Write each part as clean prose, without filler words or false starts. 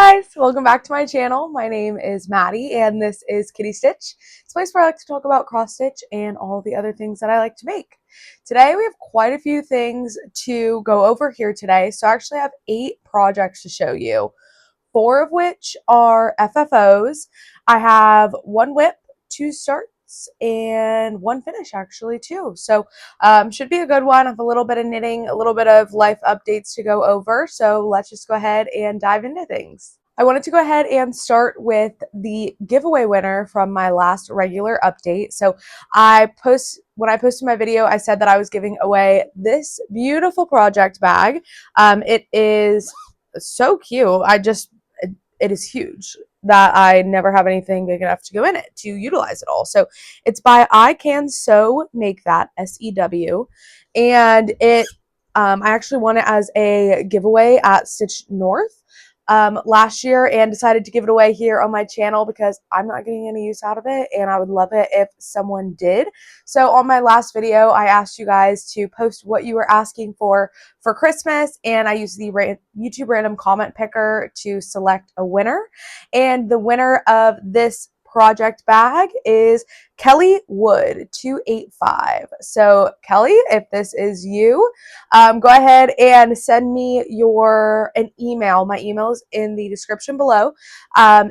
guys, welcome back to my channel. My name is Maddie and this is Kitty Stitch. It's a place where I like to talk about cross stitch and all the other things that I like to make. Today we have quite a few things to go over here today. So I actually have 8 projects to show you, 4 of which are FFOs. I have 1 whip, 2 starts, and 1 finish actually too. So should be a good one. I have a little bit of knitting, a little bit of life updates to go over. So let's just go ahead and dive into things. I wanted to go ahead and start with the giveaway winner from my last regular update. So when I posted my video, I said that I was giving away this beautiful project bag. It is so cute. It is huge that I never have anything big enough to go in it to utilize it all. So it's by I Can Sew Make That, SEW, and I actually won it as a giveaway at Stitch North last year and decided to give it away here on my channel because I'm not getting any use out of it and I would love it if someone did. So on my last video, I asked you guys to post what you were asking for Christmas, and I used the YouTube random comment picker to select a winner. And the winner of this project bag is Kelly Wood 285. So Kelly, if this is you, go ahead and send me an email. My email is in the description below.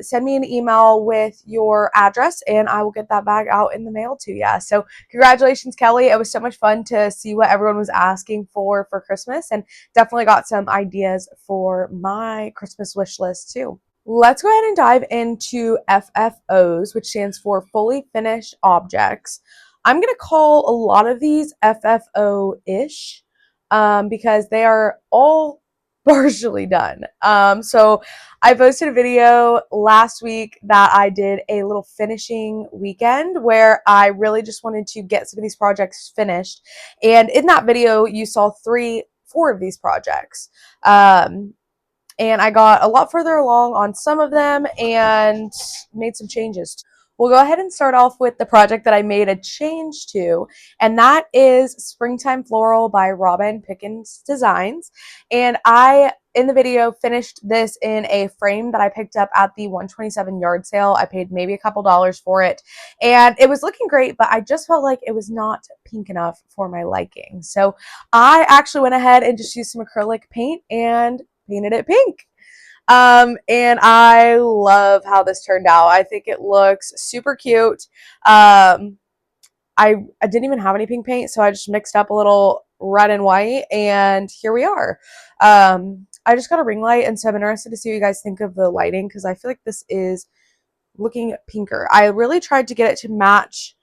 Send me an email with your address and I will get that bag out in the mail to you. So congratulations, Kelly. It was so much fun to see what everyone was asking for Christmas, and definitely got some ideas for my Christmas wish list too. Let's go ahead and dive into FFOs, which stands for fully finished objects. I'm going to call a lot of these FFO-ish because they are all partially done. So I posted a video last week that I did a little finishing weekend where I really just wanted to get some of these projects finished. And in that video, you saw 4 of these projects. And I got a lot further along on some of them and made some changes. We'll go ahead and start off with the project that I made a change to, and that is Springtime Floral by Robin Pickens Designs. And I, in the video, finished this in a frame that I picked up at the 127 yard sale. I paid maybe a couple dollars for it, and it was looking great, but I just felt like it was not pink enough for my liking. So I actually went ahead and just used some acrylic paint and painted it pink. And I love how this turned out. I think it looks super cute. I didn't even have any pink paint, so I just mixed up a little red and white, and here we are. I just got a ring light, and so I'm interested to see what you guys think of the lighting because I feel like this is looking pinker. I really tried to get it to match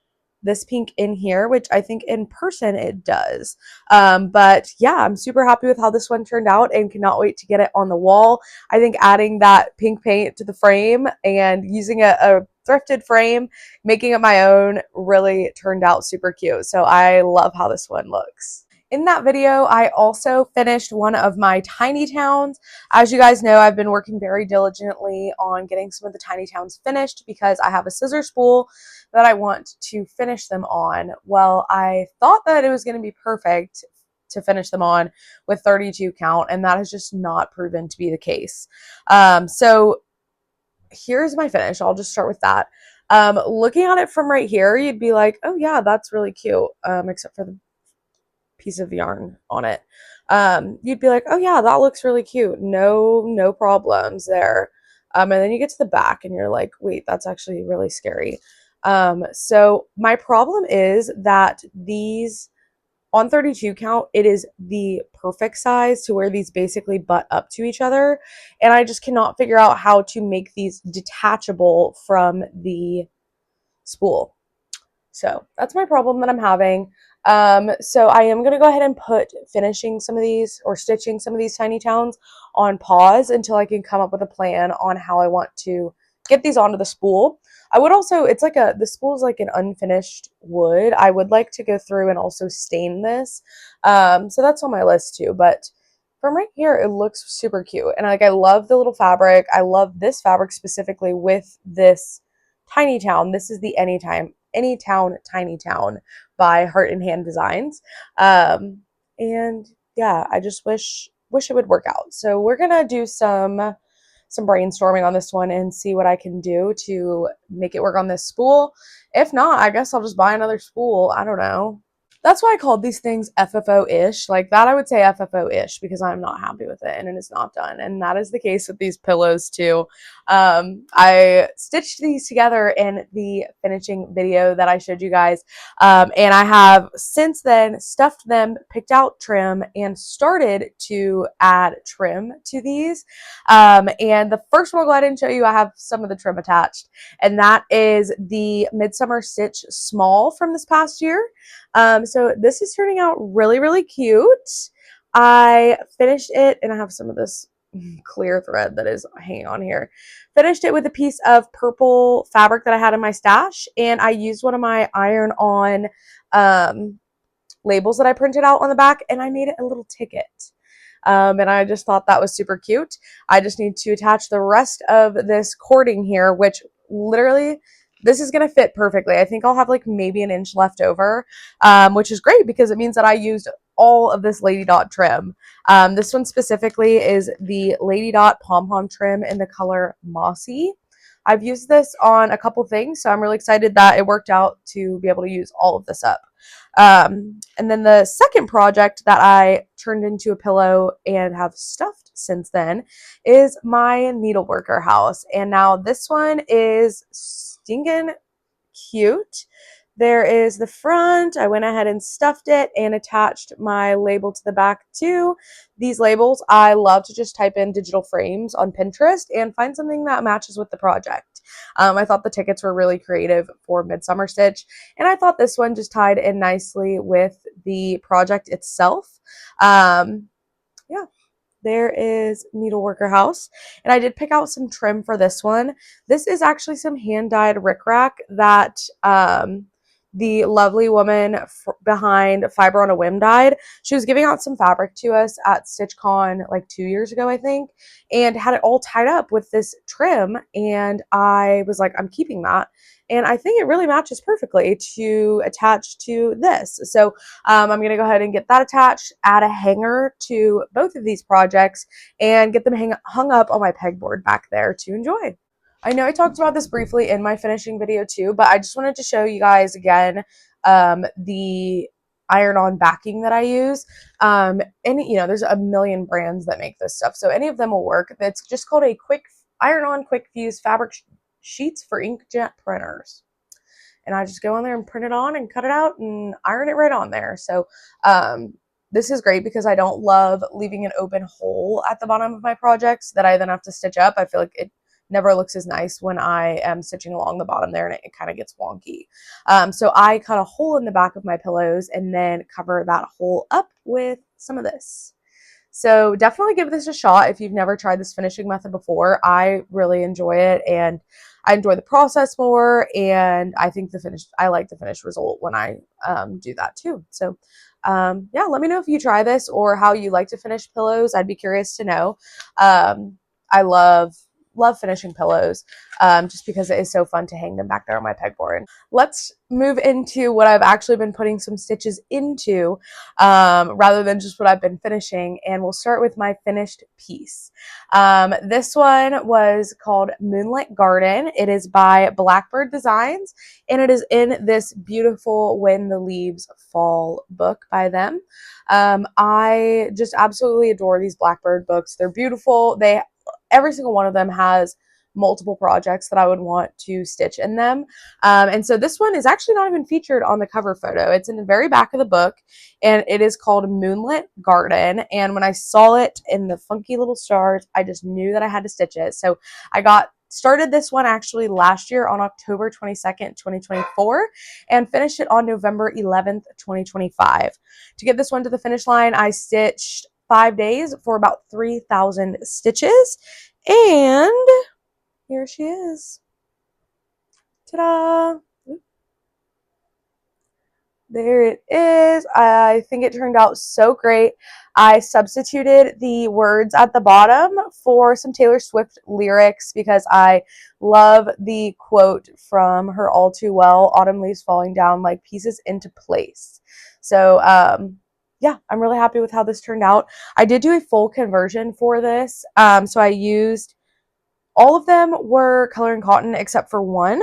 this pink in here, which I think in person it does. But yeah, I'm super happy with how this one turned out and cannot wait to get it on the wall. I think adding that pink paint to the frame and using a thrifted frame, making it my own, really turned out super cute. So I love how this one looks. In that video, I also finished one of my tiny towns. As you guys know, I've been working very diligently on getting some of the tiny towns finished because I have a scissor spool that I want to finish them on. Well, I thought that it was going to be perfect to finish them on with 32 count, and that has just not proven to be the case. So here's my finish. I'll just start with that. Looking at it from right here, you'd be like, oh yeah, that's really cute, except for the piece of yarn on it. You'd be like, oh yeah, that looks really cute. No problems there. And then you get to the back and you're like, wait, that's actually really scary. So my problem is that these on 32 count, it is the perfect size to where these basically butt up to each other. And I just cannot figure out how to make these detachable from the spool. So that's my problem that I'm having. So I am going to go ahead and put finishing some of these or stitching some of these tiny towns on pause until I can come up with a plan on how I want to get these onto the spool. I would also, the spool is like an unfinished wood. I would like to go through and also stain this. So that's on my list too, but from right here, it looks super cute. And like, I love the little fabric. I love this fabric specifically with this tiny town. This is the Anytown Tiny Town by Heart and Hand Designs. And yeah, I just wish it would work out. So we're gonna do some some brainstorming on this one and see what I can do to make it work on this spool. If not, I guess I'll just buy another spool. I don't know. That's why I called these things FFO-ish. Like that, I would say FFO-ish because I'm not happy with it and it is not done. And that is the case with these pillows too. I stitched these together in the finishing video that I showed you guys. And I have since then stuffed them, picked out trim, and started to add trim to these. And the first one I'll go ahead and show you, I have some of the trim attached. And that is the Midsummer Stitch Small from this past year. So this is turning out really, really cute. I finished it, and I have some of this clear thread that is hanging on here. Finished it with a piece of purple fabric that I had in my stash, and I used one of my iron-on labels that I printed out on the back, and I made it a little ticket. And I just thought that was super cute. I just need to attach the rest of this cording here, which literally this is going to fit perfectly. I think I'll have like maybe an inch left over, which is great because it means that I used all of this Lady Dot trim. This one specifically is the Lady Dot pom-pom trim in the color Mossy. I've used this on a couple things, so I'm really excited that it worked out to be able to use all of this up. And then the second project that I turned into a pillow and have stuffed since then is my needleworker house. And now this one is stinking cute. There is the front. I went ahead and stuffed it and attached my label to the back too. These labels, I love to just type in digital frames on Pinterest and find something that matches with the project. I thought the tickets were really creative for Midsummer Stitch, and I thought this one just tied in nicely with the project itself. Yeah. There is Needleworker House, and I did pick out some trim for this one. This is actually some hand-dyed rickrack that the lovely woman behind Fiber on a Whim dyed. She was giving out some fabric to us at StitchCon like 2 years ago, I think, and had it all tied up with this trim, and I was like, I'm keeping that. And I think it really matches perfectly to attach to this. So I'm going to go ahead and get that attached, add a hanger to both of these projects, and get them hung up on my pegboard back there to enjoy. I know I talked about this briefly in my finishing video too, but I just wanted to show you guys again the iron-on backing that I use. And you know, there's a million brands that make this stuff, so any of them will work. It's just called a iron-on quick fuse fabric sheets for inkjet printers. And I just go on there and print it on and cut it out and iron it right on there. So this is great because I don't love leaving an open hole at the bottom of my projects that I then have to stitch up. I feel like it never looks as nice when I am stitching along the bottom there and it kind of gets wonky. So I cut a hole in the back of my pillows and then cover that hole up with some of this. So definitely give this a shot if you've never tried this finishing method before. I really enjoy it, and I enjoy the process more, and I think I like the finished result when I do that too. So yeah, let me know if you try this or how you like to finish pillows. I'd be curious to know. I love finishing pillows just because it is so fun to hang them back there on my pegboard. Let's move into what I've actually been putting some stitches into rather than just what I've been finishing, and we'll start with my finished piece. This one was called Moonlit Garden. It is by Blackbird Designs, and it is in this beautiful When the Leaves Fall book by them. I just absolutely adore these Blackbird books. They're beautiful. Every single one of them has multiple projects that I would want to stitch in them. And so this one is actually not even featured on the cover photo. It's in the very back of the book, and it is called Moonlit Garden. And when I saw it in the funky little stars, I just knew that I had to stitch it. So I started this one actually last year on October 22nd, 2024, and finished it on November 11th, 2025. To get this one to the finish line, I stitched 5 days for about 3,000 stitches, and here she is. Ta-da! There it is. I think it turned out so great. I substituted the words at the bottom for some Taylor Swift lyrics because I love the quote from her All Too Well, autumn leaves falling down like pieces into place. So yeah, I'm really happy with how this turned out. I did do a full conversion for this. So I used All of them were color and cotton except for one.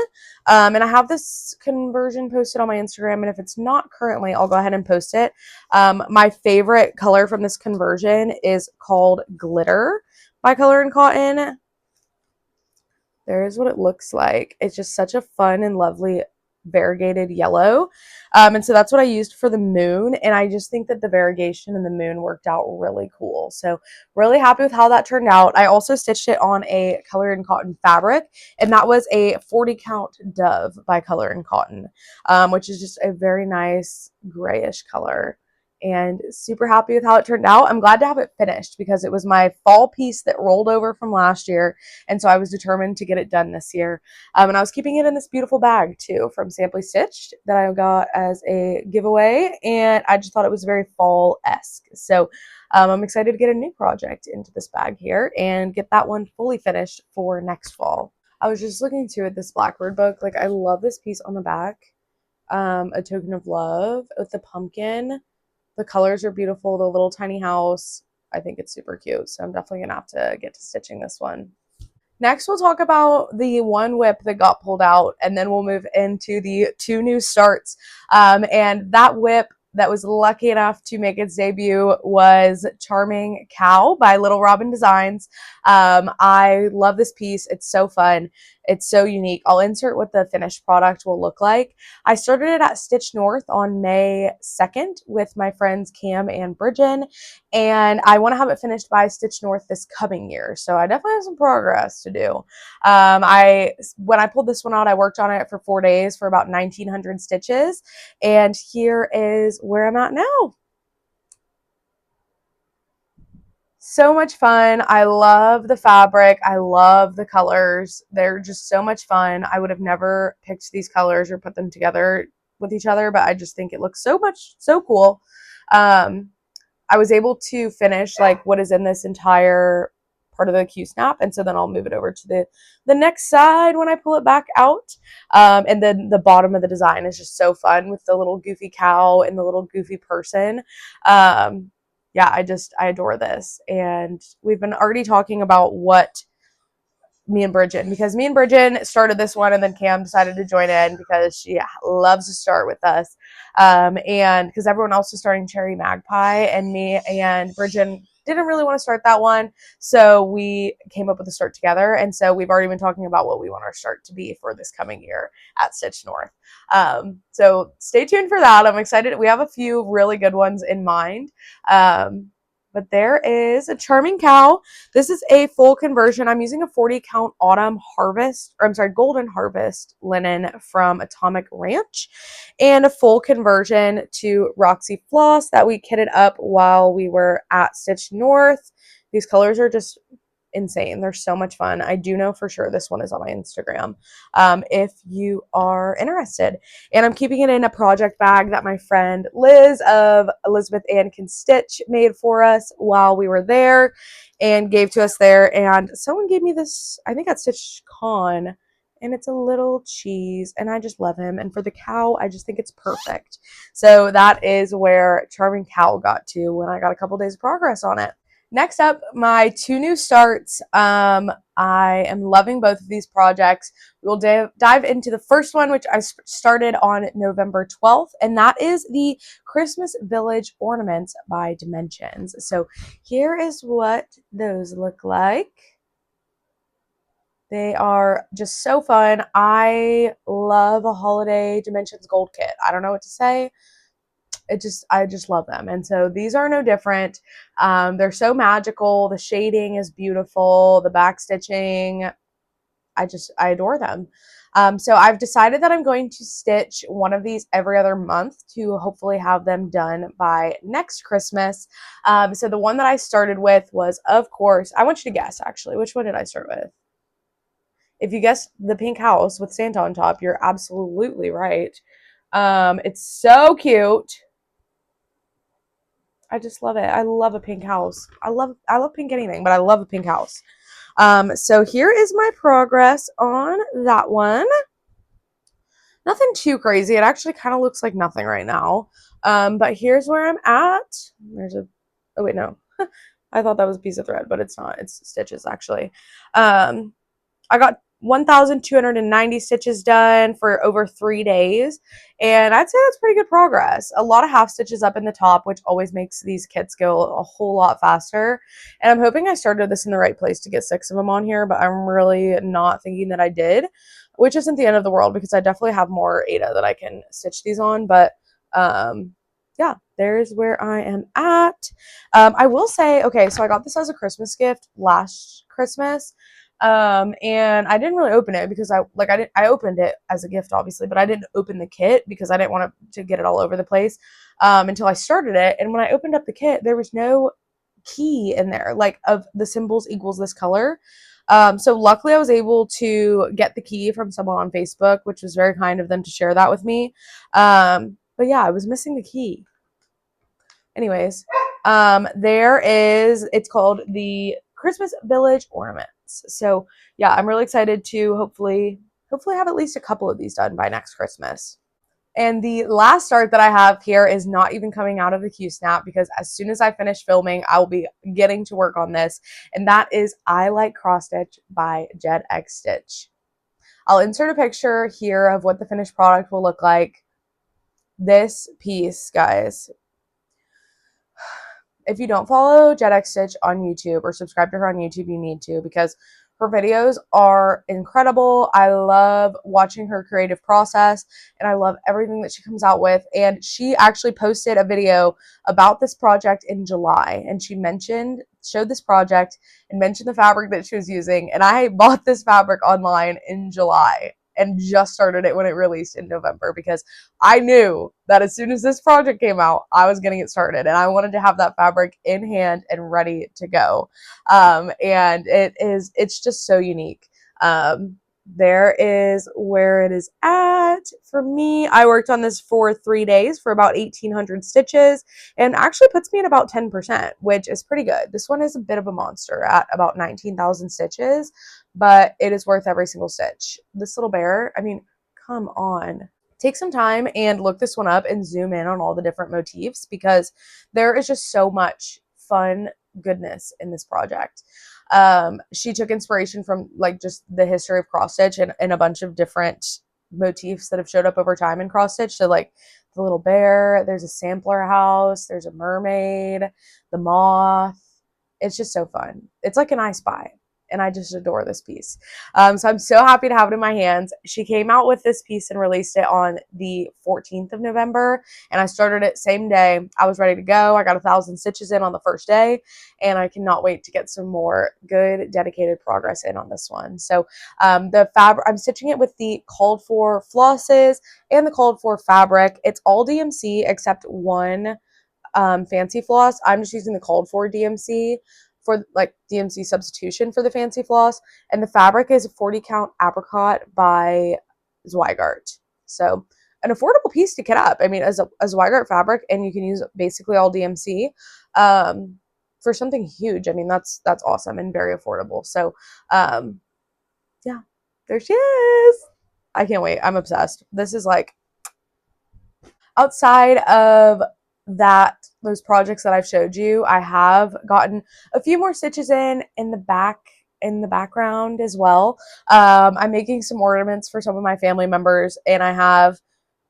And I have this conversion posted on my Instagram, and if it's not currently, I'll go ahead and post it. My favorite color from this conversion is called Glitter by Color and Cotton. There's what it looks like. It's just such a fun and lovely variegated yellow. And so that's what I used for the moon. And I just think that the variegation in the moon worked out really cool. So really happy with how that turned out. I also stitched it on a Color and Cotton fabric, and that was a 40 count Dove by Color and Cotton, which is just a very nice grayish color. And super happy with how it turned out. I'm glad to have it finished because it was my fall piece that rolled over from last year, and so I was determined to get it done this year. And I was keeping it in this beautiful bag too from Simply Stitched that I got as a giveaway, and I just thought it was very fall-esque. So I'm excited to get a new project into this bag here and get that one fully finished for next fall. I was just looking too at this Blackbird book. Like, I love this piece on the back, A Token of Love with the pumpkin. The colors are beautiful. The little tiny house. I think it's super cute. So I'm definitely going to have to get to stitching this one. Next, we'll talk about the one whip that got pulled out, and then we'll move into the two new starts. And that whip that was lucky enough to make its debut was Charming Cow by Little Robin Designs. I love this piece. It's so fun. It's so unique. I'll insert what the finished product will look like. I started it at Stitch North on May 2nd with my friends Cam and Bridgen, and I want to have it finished by Stitch North this coming year. So I definitely have some progress to do. When I pulled this one out, I worked on it for 4 days for about 1,900 stitches, and here is where I'm at now. So much fun. I love the fabric. I love the colors. They're just so much fun. I would have never picked these colors or put them together with each other, but I just think it looks so cool. I was able to finish like what is in this entire part of the Q snap, and so then I'll move it over to the next side when I pull it back out. And then the bottom of the design is just so fun with the little goofy cow and the little goofy person. Yeah, I adore this. And we've been already talking about what because me and Bridgen started this one, and then Cam decided to join in because she loves to start with us. And because everyone else was starting Cherry Magpie, and me and Bridgen didn't really want to start that one. So we came up with a start together. And so we've already been talking about what we want our start to be for this coming year at Stitch North. So stay tuned for that. I'm excited. We have a few really good ones in mind. But there is a Charming Cow. This is a full conversion. I'm using a 40 count Golden Harvest linen from Atomic Ranch, and a full conversion to Roxy Floss that we kitted up while we were at Stitch North. These colors are just insane. They're so much fun. I do know for sure this one is on my Instagram if you are interested. And I'm keeping it in a project bag that my friend Liz of Elizabeth Ann Can Stitch made for us while we were there and gave to us there. And someone gave me this, I think at Stitch Con, and it's a little cheese, and I just love him. And for the cow, I just think it's perfect. So that is where Charming Cow got to when I got a couple days of progress on it. Next up, my two new starts. I am loving both of these projects. We'll dive into the first one, which I started on November 12th, and that is the Christmas Village Ornaments by Dimensions. So here is what those look like. They are just so fun. I love a holiday Dimensions gold kit. I don't know what to say. I just love them. And so these are no different. They're so magical. The shading is beautiful. The back stitching, I adore them. So I've decided that I'm going to stitch one of these every other month to hopefully have them done by next Christmas. So the one that I started with was, of course, I want you to guess actually, which one did I start with? If you guessed the pink house with Santa on top, you're absolutely right. It's so cute. I just love it. I love a pink house. I love pink anything, but I love a pink house. So here is my progress on that one. Nothing too crazy. It actually kind of looks like nothing right now. But here's where I'm at. Oh wait, no. I thought that was a piece of thread, but it's not. It's stitches actually. I got 1,290 stitches done for over 3 days, and I'd say that's pretty good progress. A lot of half stitches up in the top, which always makes these kits go a whole lot faster. And I'm hoping I started this in the right place to get 6 of them on here, but I'm really not thinking that I did, which isn't the end of the world because I definitely have more Aida that I can stitch these on. But yeah, there's where I am at. I will say, okay, so I got this as a Christmas gift last Christmas. And I didn't really open it because I opened it as a gift, obviously, but I didn't open the kit because I didn't want to get it all over the place, until I started it. And when I opened up the kit, there was no key in there, like of the symbols equals this color. So luckily I was able to get the key from someone on Facebook, which was very kind of them to share that with me. But yeah, I was missing the key. Anyways, it's called the Christmas Village Ornaments. So yeah, I'm really excited to hopefully have at least a couple of these done by next Christmas. And the last start that I have here is not even coming out of the Q-Snap because as soon as I finish filming, I will be getting to work on this. And that is I Like Cross Stitch by Jed X Stitch. I'll insert a picture here of what the finished product will look like. This piece, guys. If you don't follow Jed X Stitch on YouTube or subscribe to her on YouTube, you need to because her videos are incredible. I love watching her creative process and I love everything that she comes out with. And she actually posted a video about this project in July and she showed this project and mentioned the fabric that she was using. And I bought this fabric online in July and just started it when it released in November because I knew that as soon as this project came out, I was getting it started and I wanted to have that fabric in hand and ready to go. And it's just so unique. There is where it is at for me. I worked on this for 3 days for about 1,800 stitches and actually puts me at about 10%, which is pretty good. This one is a bit of a monster at about 19,000 stitches, but it is worth every single stitch. This little bear, I mean, come on. Take some time and look this one up and zoom in on all the different motifs because there is just so much fun goodness in this project. She took inspiration from like just the history of cross stitch and a bunch of different motifs that have showed up over time in cross stitch. So like the little bear, there's a sampler house, there's a mermaid, the moth. It's just so fun. It's like an I Spy. And I just adore this piece. So I'm so happy to have it in my hands. She came out with this piece and released it on the 14th of November. And I started it same day. I was ready to go. I got 1,000 stitches in on the first day. And I cannot wait to get some more good dedicated progress in on this one. So the fabric, I'm stitching it with the called for flosses and the called for fabric. It's all DMC except one fancy floss. I'm just using the called for DMC for like DMC substitution for the fancy floss. And the fabric is a 40 count apricot by Zweigart. So an affordable piece to get up. I mean, as a Zweigart fabric, and you can use basically all DMC for something huge. I mean, that's awesome and very affordable. So yeah, there she is. I can't wait. I'm obsessed. This is like outside of those projects that I've showed you, I have gotten a few more stitches in the background as well. I'm making some ornaments for some of my family members and I have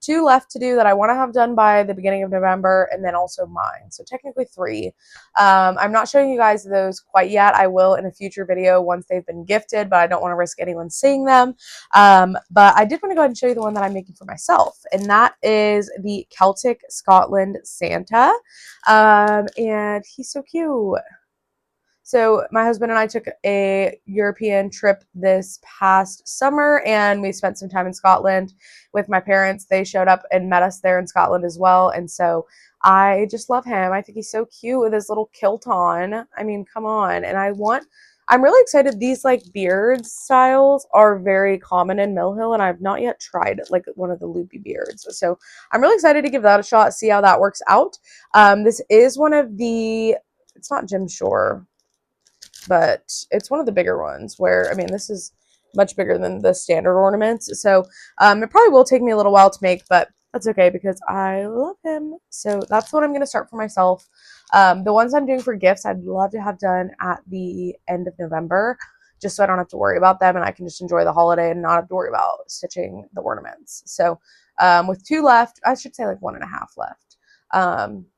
2 left to do that I want to have done by the beginning of November and then also mine. So technically 3. I'm not showing you guys those quite yet. I will in a future video once they've been gifted, but I don't want to risk anyone seeing them. But I did want to go ahead and show you the one that I'm making for myself. And that is the Celtic Scotland Santa. And he's so cute. So my husband and I took a European trip this past summer and we spent some time in Scotland with my parents. They showed up and met us there in Scotland as well. And so I just love him. I think he's so cute with his little kilt on. I mean, come on. And I'm really excited. These like beard styles are very common in Mill Hill and I've not yet tried like one of the loopy beards. So I'm really excited to give that a shot, see how that works out. This is one of the, it's not Jim Shore, but it's one of the bigger ones where, I mean, this is much bigger than the standard ornaments. So it probably will take me a little while to make, but that's okay because I love him. So that's what I'm going to start for myself. The ones I'm doing for gifts, I'd love to have done at the end of November just so I don't have to worry about them and I can just enjoy the holiday and not have to worry about stitching the ornaments. So with 2 left, I should say like 1.5 left.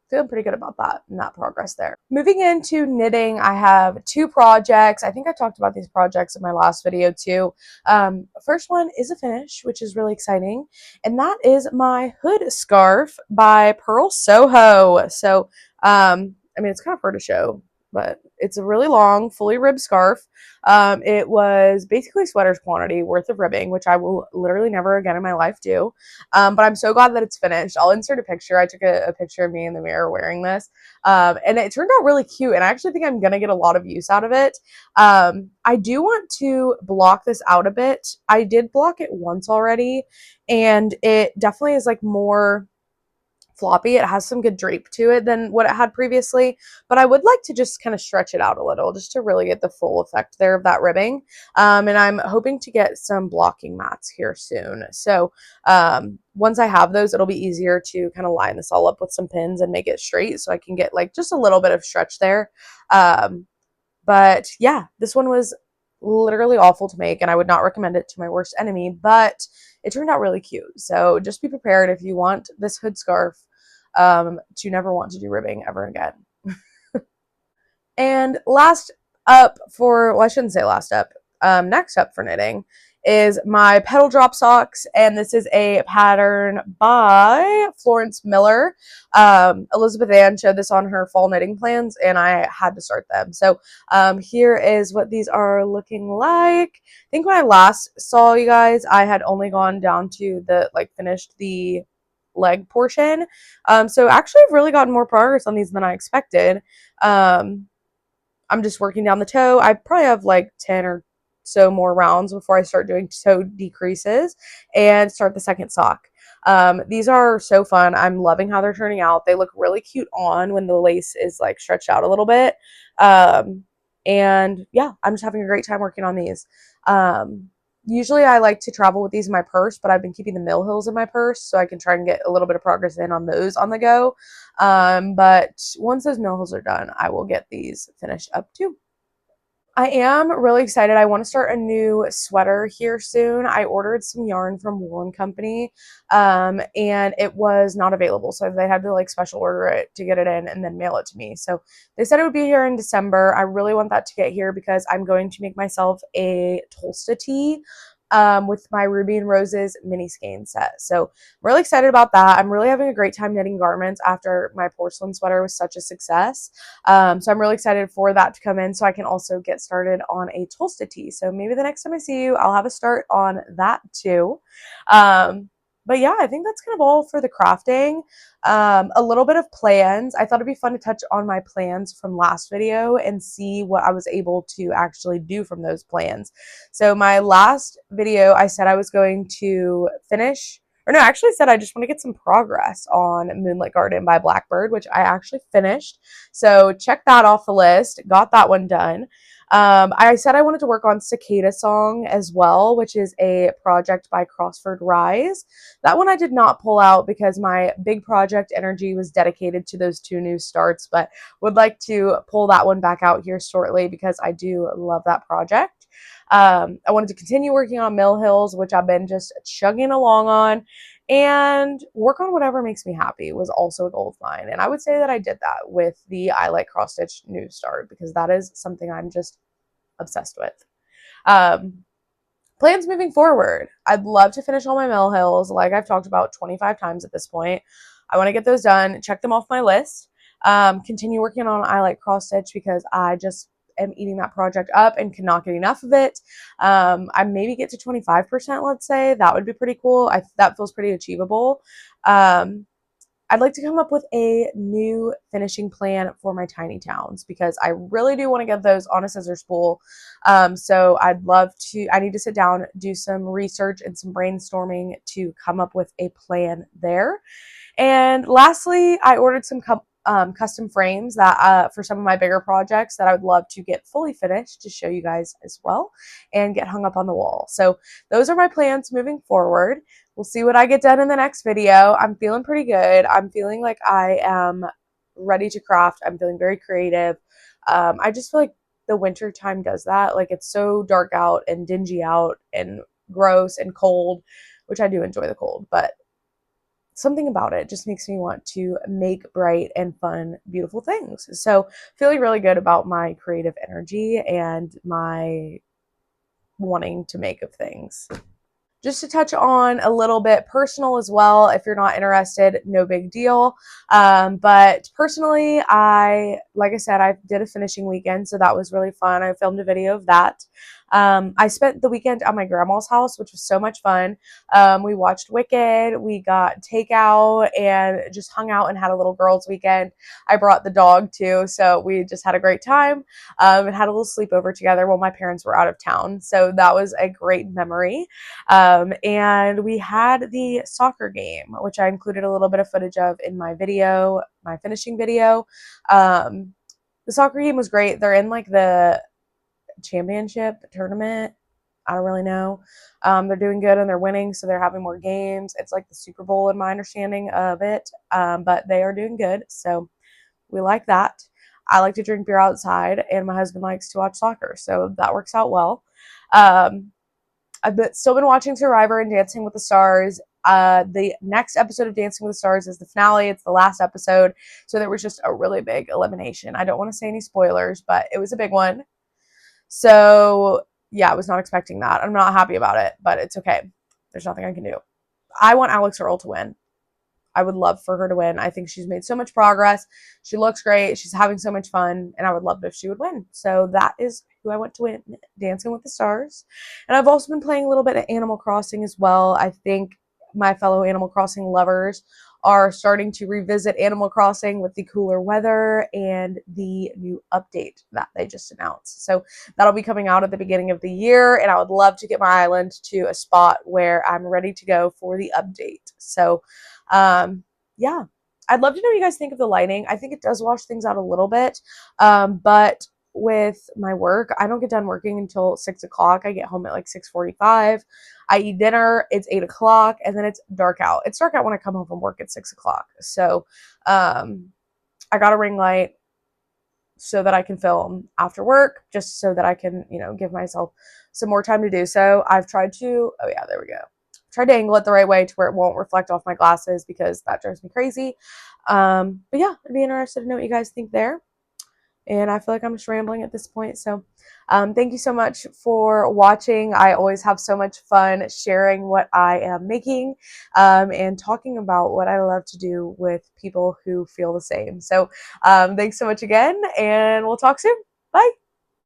Feeling pretty good about that and that progress there. Moving into knitting, I have 2 projects. I think I talked about these projects in my last video too. First one is a finish, which is really exciting, and that is my hood scarf by Pearl Soho. So, I mean, it's kind of hard to show, but it's a really long, fully ribbed scarf. It was basically sweater's quantity worth of ribbing, which I will literally never again in my life do. But I'm so glad that it's finished. I'll insert a picture. I took a picture of me in the mirror wearing this, and it turned out really cute. And I actually think I'm gonna get a lot of use out of it. I do want to block this out a bit. I did block it once already, and it definitely is like more floppy. It has some good drape to it than what it had previously, but I would like to just kind of stretch it out a little just to really get the full effect there of that ribbing. And I'm hoping to get some blocking mats here soon. So once I have those, it'll be easier to kind of line this all up with some pins and make it straight so I can get like just a little bit of stretch there. But yeah, this one was literally awful to make and I would not recommend it to my worst enemy, but it turned out really cute. So just be prepared if you want this hood scarf to never want to do ribbing ever again. And last up for, well, I shouldn't say last up, next up for knitting is my petal drop socks, and this is a pattern by Florence Miller. Elizabeth Ann showed this on her fall knitting plans, and I had to start them. So here is what these are looking like. I think when I last saw you guys, I had only gone down to the, like, finished the leg portion. So actually I've really gotten more progress on these than I expected. I'm just working down the toe. I probably have like 10 or so more rounds before I start doing toe decreases and start the second sock. These are so fun. I'm loving how they're turning out. They look really cute on when the lace is like stretched out a little bit. And yeah, I'm just having a great time working on these. Usually I like to travel with these in my purse, but I've been keeping the mill hills in my purse so I can try and get a little bit of progress in on those on the go. But once those mill hills are done, I will get these finished up too. I am really excited. I want to start a new sweater here soon. I ordered some yarn from Wool & Company, and it was not available. So they had to like special order it to get it in and then mail it to me. So they said it would be here in December. I really want that to get here because I'm going to make myself a Tolsta tee with my Ruby and Roses mini skein set. So I'm really excited about that. I'm really having a great time knitting garments after my porcelain sweater was such a success. So I'm really excited for that to come in so I can also get started on a Tolsta tee. So maybe the next time I see you, I'll have a start on that too. But yeah, I think that's kind of all for the crafting. A little bit of plans. I thought it'd be fun to touch on my plans from last video and see what I was able to actually do from those plans. So my last video, I said I was going to finish, or no, I actually said I just want to get some progress on Moonlit Garden by Blackbird, which I actually finished. So check that off the list. Got that one done. I said I wanted to work on Cicada Song as well, which is a project by Crossford Rise. That one I did not pull out because my big project energy was dedicated to those 2 new starts, but would like to pull that one back out here shortly because I do love that project. I wanted to continue working on Mill Hills, which I've been just chugging along on, and work on whatever makes me happy was also a goal of mine. And I would say that I did that with the I Like Cross Stitch new start because that is something I'm just obsessed with. Plans moving forward. I'd love to finish all my Mill Hills, like I've talked about 25 times at this point. I want to get those done, check them off my list. Continue working on I Like Cross Stitch because I just am eating that project up and cannot get enough of it. I maybe get to 25%, let's say. That would be pretty cool. That feels pretty achievable. I'd like to come up with a new finishing plan for my tiny towns because I really do want to get those on a scissor spool. So I'd love to, I need to sit down, do some research and some brainstorming to come up with a plan there. And lastly, I ordered some custom frames that for some of my bigger projects that I would love to get fully finished to show you guys as well and get hung up on the wall. So those are my plans moving forward. We'll see what I get done in the next video. I'm feeling pretty good. I'm feeling like I am ready to craft. I'm feeling very creative. I just feel like the winter time does that. Like, it's so dark out and dingy out and gross and cold, which I do enjoy the cold, but something about it just makes me want to make bright and fun, beautiful things. So, feeling really good about my creative energy and my wanting to make of things. Just to touch on a little bit personal as well, if you're not interested, no big deal. But personally, like I said, I did a finishing weekend, so that was really fun. I filmed a video of that. I spent the weekend at my grandma's house, which was so much fun. We watched Wicked, we got takeout, and just hung out and had a little girls' weekend. I brought the dog too, so we just had a great time and had a little sleepover together while my parents were out of town. So that was a great memory. And we had the soccer game, which I included a little bit of footage of in my video, my finishing video. The soccer game was great. They're in like the championship tournament. I don't really know. They're doing good and they're winning, so they're having more games. It's like the Super Bowl in my understanding of it, but they are doing good, so we like that. I like to drink beer outside, and my husband likes to watch soccer, so that works out well. I've still been watching Survivor and Dancing with the Stars. The next episode of Dancing with the Stars is the finale. It's the last episode. So there was just a really big elimination. I don't want to say any spoilers, but it was a big one. So yeah, I was not expecting that. I'm not happy about it, but it's okay. There's nothing I can do. I want Alex Earl to win. I would love for her to win. I think she's made so much progress. She looks great. She's having so much fun, and I would love it if she would win. So that is who I want to win Dancing with the Stars. And I've also been playing a little bit of Animal Crossing as well. I think my fellow Animal Crossing lovers are starting to revisit Animal Crossing with the cooler weather and the new update that they just announced. So that'll be coming out at the beginning of the year, and I would love to get my island to a spot where I'm ready to go for the update. So yeah, I'd love to know what you guys think of the lighting. I think it does wash things out a little bit, but with my work, I don't get done working until 6 o'clock. I get home at like 6:45. I eat dinner. It's 8 o'clock, and then it's dark out. It's dark out when I come home from work at 6 o'clock. So I got a ring light so that I can film after work, just so that I can, give myself some more time to do so. I've tried to, oh yeah, there we go. Tried to angle it the right way to where it won't reflect off my glasses because that drives me crazy. But yeah, I'd be interested to know what you guys think there. And I feel like I'm just rambling at this point. So thank you so much for watching. I always have so much fun sharing what I am making and talking about what I love to do with people who feel the same. So thanks so much again, and we'll talk soon. Bye.